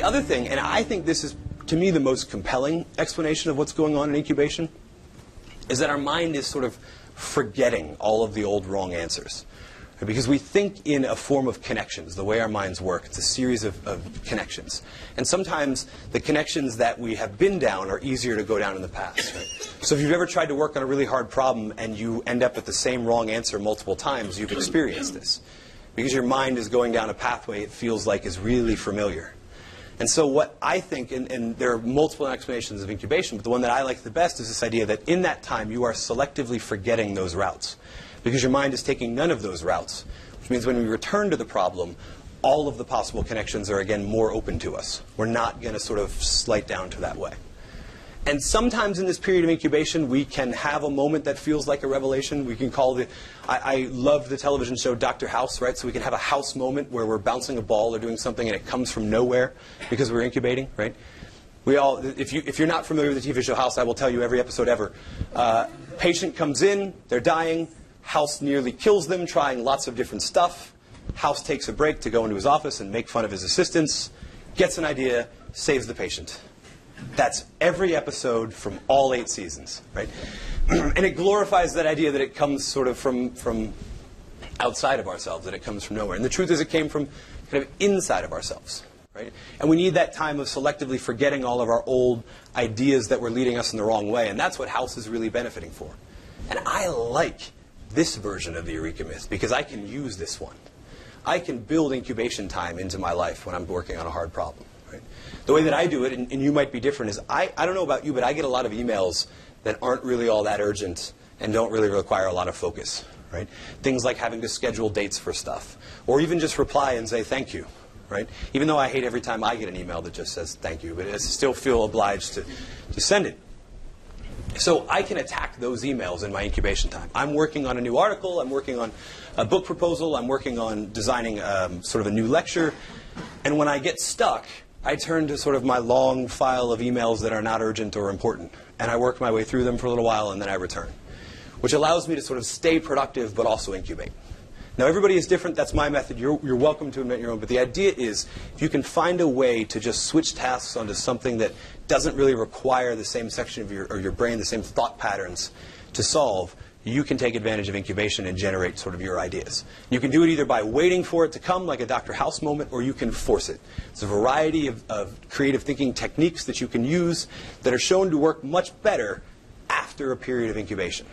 other thing, and I think this is, to me, the most compelling explanation of what's going on in incubation, is that our mind is sort of forgetting all of the old wrong answers. Because we think in a form of connections, the way our minds work. It's a series of connections. And sometimes the connections that we have been down are easier to go down in the past. Right? So if you've ever tried to work on a really hard problem and you end up with the same wrong answer multiple times, you've experienced this. Because your mind is going down a pathway it feels like is really familiar. And so what I think, and there are multiple explanations of incubation, but the one that I like the best is this idea that in that time you are selectively forgetting those routes. Because your mind is taking none of those routes, which means when we return to the problem, all of the possible connections are, again, more open to us. We're not going to sort of slide down to that way. And sometimes in this period of incubation, we can have a moment that feels like a revelation. We can call it, I love the television show Dr. House, right? So we can have a house moment where we're bouncing a ball or doing something and it comes from nowhere because we're incubating, right? We all, if you're not familiar with the TV show House, I will tell you every episode ever. Patient comes in, they're dying. House nearly kills them, trying lots of different stuff. House takes a break to go into his office and make fun of his assistants, gets an idea, saves the patient. That's every episode from all 8 seasons, right? And it glorifies that idea that it comes sort of from outside of ourselves, that it comes from nowhere. And the truth is it came from kind of inside of ourselves, right? And we need that time of selectively forgetting all of our old ideas that were leading us in the wrong way. And that's what House is really benefiting for. And I like this version of the Eureka myth because I can use this one. I can build incubation time into my life when I'm working on a hard problem. Right? The way that I do it, and you might be different, is I don't know about you, but I get a lot of emails that aren't really all that urgent and don't really require a lot of focus. Right? Things like having to schedule dates for stuff, or even just reply and say thank you. Right? Even though I hate every time I get an email that just says thank you, but I still feel obliged to send it. So I can attack those emails in my incubation time. I'm working on a new article. I'm working on a book proposal. I'm working on designing sort of a new lecture. And when I get stuck, I turn to sort of my long file of emails that are not urgent or important. And I work my way through them for a little while, and then I return, which allows me to sort of stay productive but also incubate. Now, everybody is different. That's my method. You're welcome to invent your own. But the idea is if you can find a way to just switch tasks onto something that doesn't really require the same section of your brain, the same thought patterns to solve, you can take advantage of incubation and generate sort of your ideas. You can do it either by waiting for it to come, like a Dr. House moment, or you can force it. It's a variety of creative thinking techniques that you can use that are shown to work much better after a period of incubation.